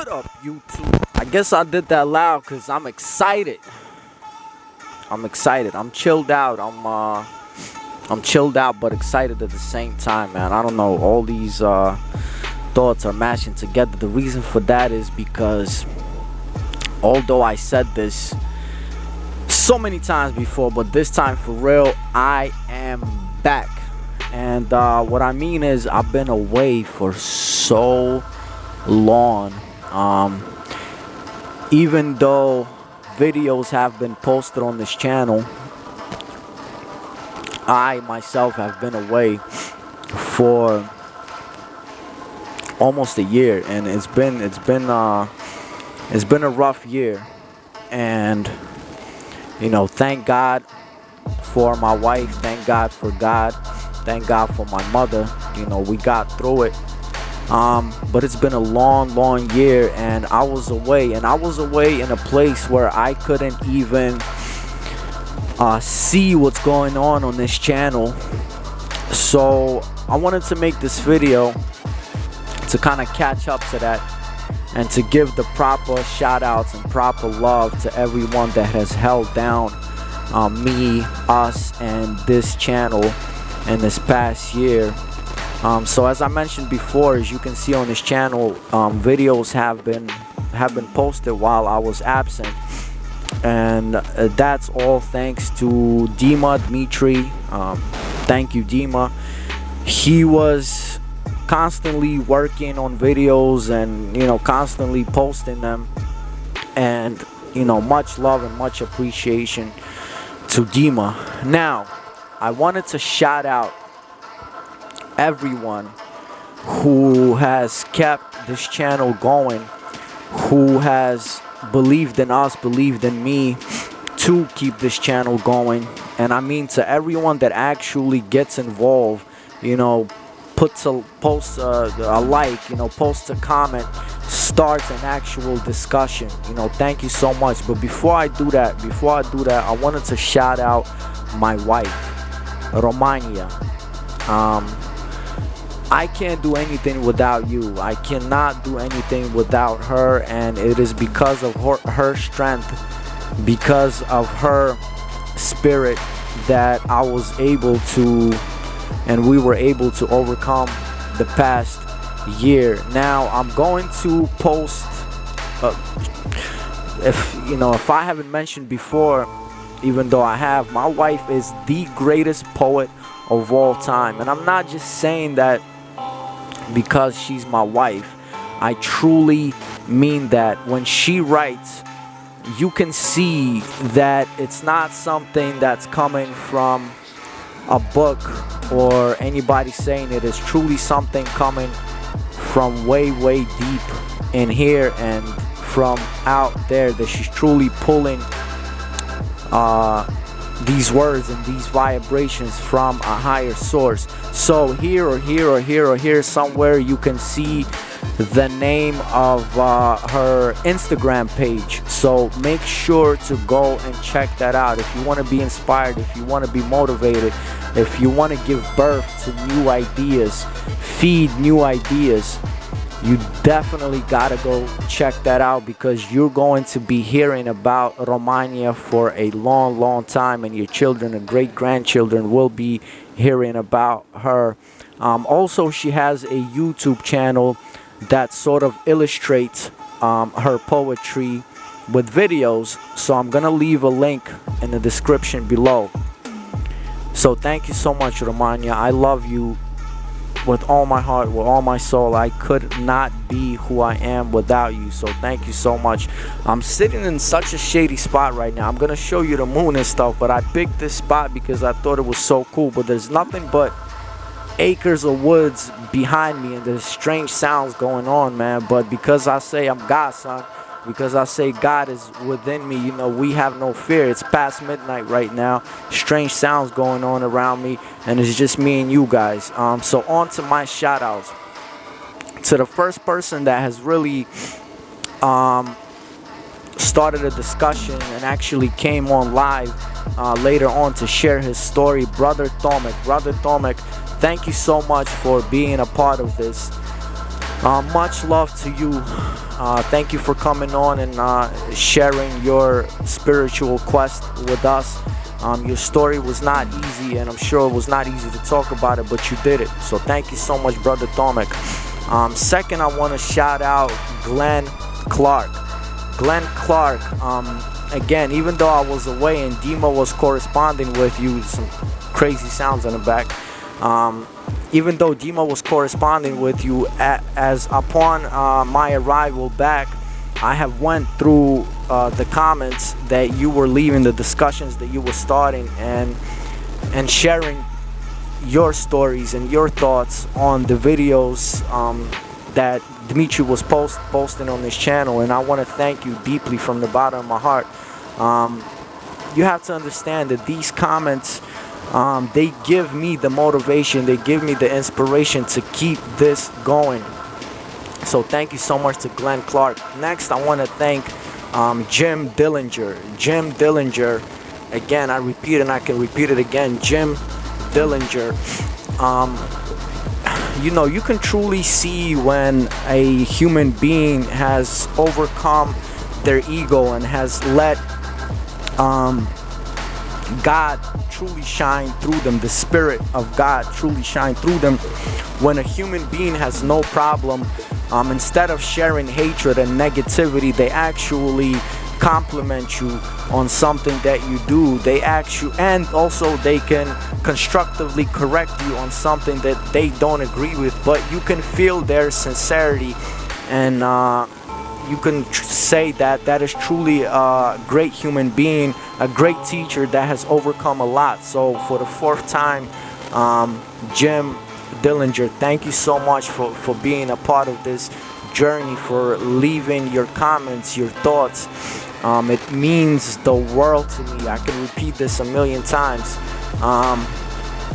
What up, YouTube? I guess I did that loud because I'm excited. I'm chilled out. I'm chilled out but excited at the same time, man. I don't know. All these thoughts are mashing together. The reason for that is because although I said this so many times before, but this time for real, I am back. And what I mean is I've been away for so long. Even though videos have been posted on this channel, I myself have been away for almost a year, and it's been a rough year. And you know, thank God for my wife, thank God for God, thank God for my mother. You know, we got through it. But it's been a long year, and I was away in a place where I couldn't even see what's going on this channel. So I wanted to make this video to kind of catch up to that and to give the proper shout outs and proper love to everyone that has held down me, us, and this channel in this past year. So as I mentioned before, as you can see on this channel, videos have been posted while I was absent, and that's all thanks to Dima Dmitry. Thank you, Dima. He was constantly working on videos and, you know, constantly posting them, and, you know, much love and much appreciation to Dima. Now, I wanted to shout out everyone who has kept this channel going, who has believed in us, believed in me to keep this channel going. And I mean to everyone that actually gets involved, you know, posts a like, you know, posts a comment, starts an actual discussion. You know, thank you so much. But before I do that, I wanted to shout out my wife, Romania. I can't do anything without you. I cannot do anything without her, and it is because of her strength, because of her spirit, that I was able to, and we were able to overcome the past year. Now I'm going to post, if I haven't mentioned before, even though I have, my wife is the greatest poet of all time. And I'm not just saying that because she's my wife. I truly mean that. When she writes, you can see that it's not something that's coming from a book or anybody saying it. Is truly something coming from way deep in here and from out there, that she's truly pulling these words and these vibrations from a higher source. So here or here somewhere, you can see the name of her Instagram page. So make sure to go and check that out if you want to be inspired, if you want to be motivated, if you want to give birth to new ideas, feed new ideas. You definitely gotta go check that out, because you're going to be hearing about Romania for a long time, and your children and great-grandchildren will be hearing about her. Also, she has a YouTube channel that sort of illustrates her poetry with videos, so I'm gonna leave a link in the description below. So thank you so much, Romania. I love you with all my heart, with all my soul. I could not be who I am without you. So thank you so much. I'm sitting in such a shady spot right now. I'm gonna show you the moon and stuff, but I picked this spot because I thought it was so cool. But there's nothing but acres of woods behind me, and there's strange sounds going on, man. But because I say I'm God, son, because I say God is within me, you know, we have no fear. It's past midnight right now. Strange sounds going on around me, and it's just me and you guys. So on to my shout outs. To the first person that has really started a discussion and actually came on live later on to share his story, Brother Tomek. Brother Tomek, thank you so much for being a part of this. Much love to you. Thank you for coming on and sharing your spiritual quest with us. Your story was not easy, and I'm sure it was not easy to talk about it, but you did it. So thank you so much, Brother Tomek. Second, I want to shout out Glenn Clark. Glenn Clark, again, even though I was away and Dima was corresponding with you, some crazy sounds in the back. Even though Dima was corresponding with you, as upon my arrival back, I have went through the comments that you were leaving, the discussions that you were starting, and sharing your stories and your thoughts on the videos that Dimitri was posting on this channel. And I want to thank you deeply from the bottom of my heart. You have to understand that these comments, they give me the motivation, they give me the inspiration to keep this going. So thank you so much to Glenn Clark. Next, I want to thank Jim Dillinger. Jim Dillinger, again, I repeat and I can repeat it again, Jim Dillinger. You know, you can truly see when a human being has overcome their ego and has let God truly shine through them, the Spirit of God truly shine through them. When a human being has no problem, instead of sharing hatred and negativity, they actually compliment you on something that you do. They actually, and also they can constructively correct you on something that they don't agree with, but you can feel their sincerity, and you can say that that is truly a great human being, a great teacher that has overcome a lot. So for the fourth time, Jim Dillinger, thank you so much for being a part of this journey, for leaving your comments, your thoughts. It means the world to me. I can repeat this a million times.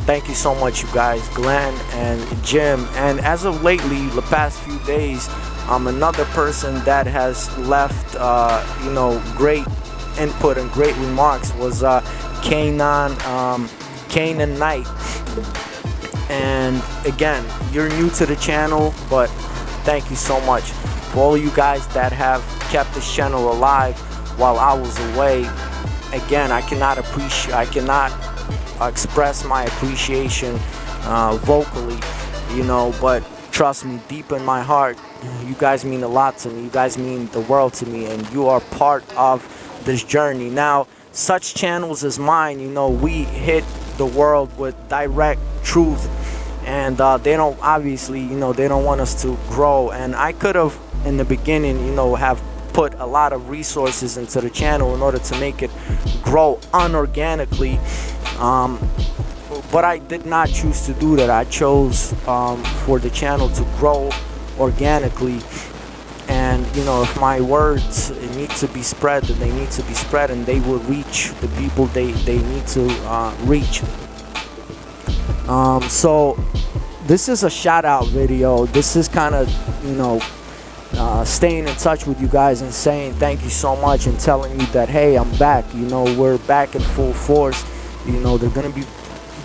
Thank you so much, you guys, Glenn and Jim. And as of lately, the past few days, another person that has left, you know, great input and great remarks was Kanan Knight. And again, you're new to the channel, but thank you so much for all you guys that have kept this channel alive while I was away. Again, I cannot express my appreciation vocally, you know, but trust me, deep in my heart, you guys mean a lot to me. You guys mean the world to me, and you are part of this journey. Now, such channels as mine, you know, we hit the world with direct truth, and they don't, obviously, you know, they don't want us to grow. And I could have in the beginning, you know, have put a lot of resources into the channel in order to make it grow unorganically, but I did not choose to do that. I chose for the channel to grow organically. And you know, if my words need to be spread, then they need to be spread, and they will reach the people they need to reach. So this is a shout out video. This is kind of, you know, staying in touch with you guys and saying thank you so much, and telling you that, hey, I'm back. You know, we're back in full force. You know, there are gonna be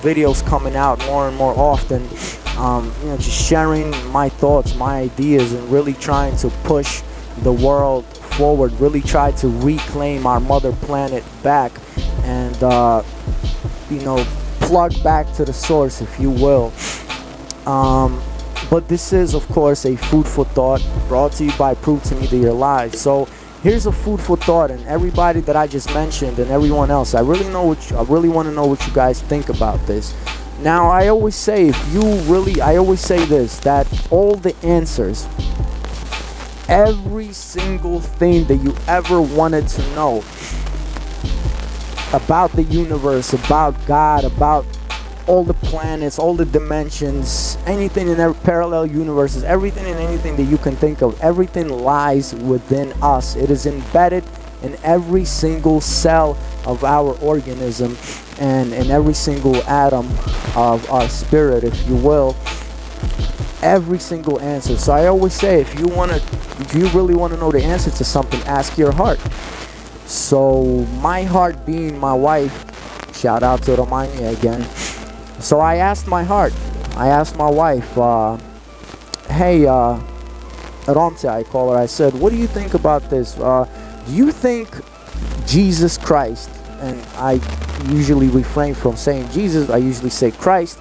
videos coming out more and more often. You know, just sharing my thoughts, my ideas, and really trying to push the world forward, really try to reclaim our mother planet back, and you know, plug back to the source, if you will. But this is, of course, a food for thought brought to you by Prove to Me That You're Live. So here's a food for thought, and everybody that I just mentioned and everyone else, I really want to know what you guys think about this. Now, I always say, I always say this, that all the answers, every single thing that you ever wanted to know about the universe, about God, about all the planets, all the dimensions, anything in their parallel universes, everything and anything that you can think of, everything lies within us. It is embedded in every single cell of our organism, and in every single atom of our spirit, if you will. Every single answer. So I always say, if you really want to know the answer to something, ask your heart. So my heart being my wife, shout out to Romania again. So I asked my heart, I asked my wife, hey, Ronce, I call her. I said, what do you think about this? Do you think Jesus Christ, and I usually refrain from saying Jesus, I usually say Christ.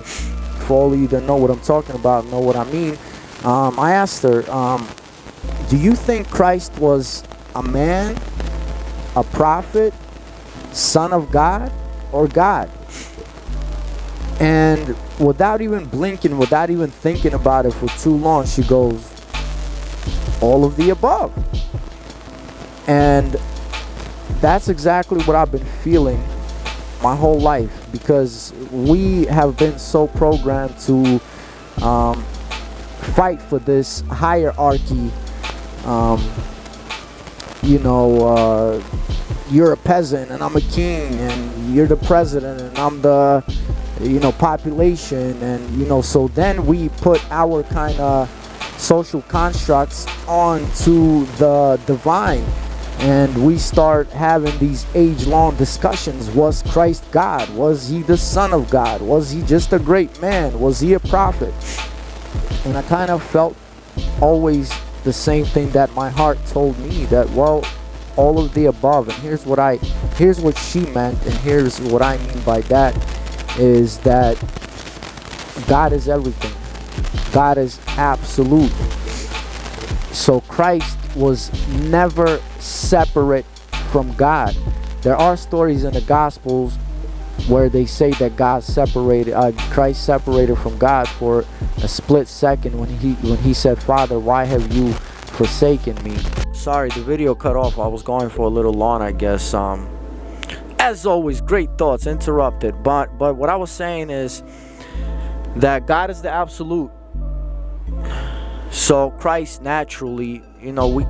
For all of you that know what I'm talking about, know what I mean. I asked her, do you think Christ was a man, a prophet, son of God, or God? And without even blinking, without even thinking about it for too long, she goes, all of the above. And that's exactly what I've been feeling my whole life, because we have been so programmed to fight for this hierarchy. You're a peasant and I'm a king, and you're the president and I'm the population, and so then we put our kind of social constructs onto the divine, and we start having these age-long discussions. Was Christ God? Was he the son of God? Was he just a great man? Was he a prophet? And I kind of felt always the same thing that my heart told me, that, well, all of the above. And here's what she meant, and here's what I mean by that, is that God is everything. God is absolute. So Christ was never separate from God. There are stories in the Gospels where they say that Christ separated from God for a split second when he said, Father, why have you forsaken me? Sorry, the video cut off. I was going for a little long, I guess. As always, great thoughts interrupted. But what I was saying is that God is the absolute. So Christ, naturally, we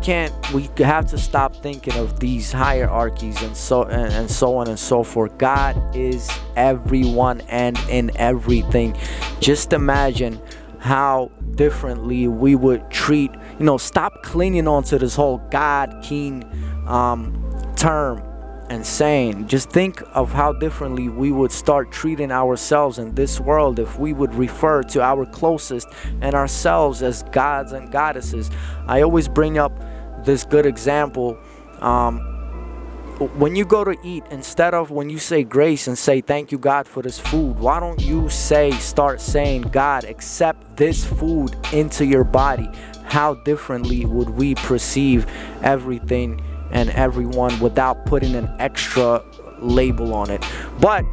have to stop thinking of these hierarchies and so on and so forth. God is everyone and in everything. Just imagine how differently we would treat, stop clinging on to this whole God king term and saying, just think of how differently we would start treating ourselves in this world if we would refer to our closest and ourselves as gods and goddesses. I always bring up this good example. When you go to eat, instead of when you say grace and say thank you God for this food, why don't you start saying, God, accept this food into your body? How differently would we perceive everything and everyone without putting an extra label on it? But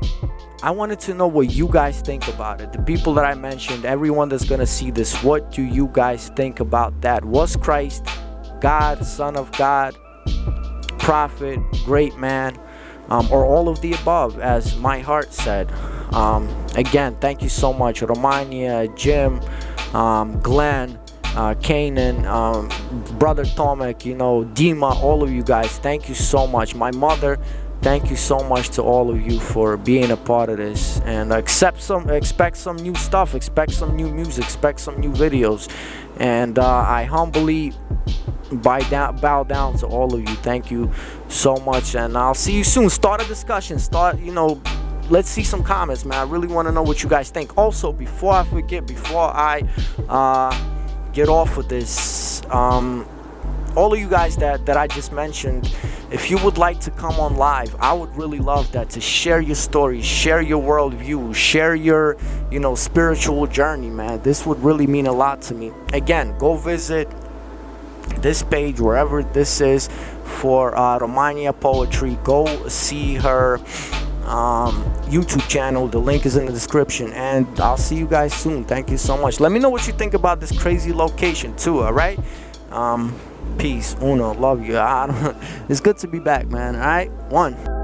I wanted to know what you guys think about it. The people that I mentioned, everyone that's gonna see this, what do you guys think about that? Was Christ God, son of God, prophet, great man, or all of the above, as my heart said? Again, thank you so much, Romania, Jim, Glenn, Kanan, brother Tomek, Dima, all of you guys, thank you so much. My mother, thank you so much to all of you for being a part of this. And expect some new stuff, expect some new music, expect some new videos. And I humbly bow down to all of you. Thank you so much, and I'll see you soon. Start a discussion. Let's see some comments, man. I really want to know what you guys think. Also, before I forget, before I get off of this, all of you guys that I just mentioned, if you would like to come on live, I would really love that, to share your stories, share your worldview, share your spiritual journey, man. This would really mean a lot to me. Again, go visit this page, wherever this is, for Romania Poetry. Go see her YouTube channel. The link is in the description, and I'll see you guys soon. Thank you so much. Let me know what you think about this crazy location too. All right, peace, uno, love you. It's good to be back, man. All right, one.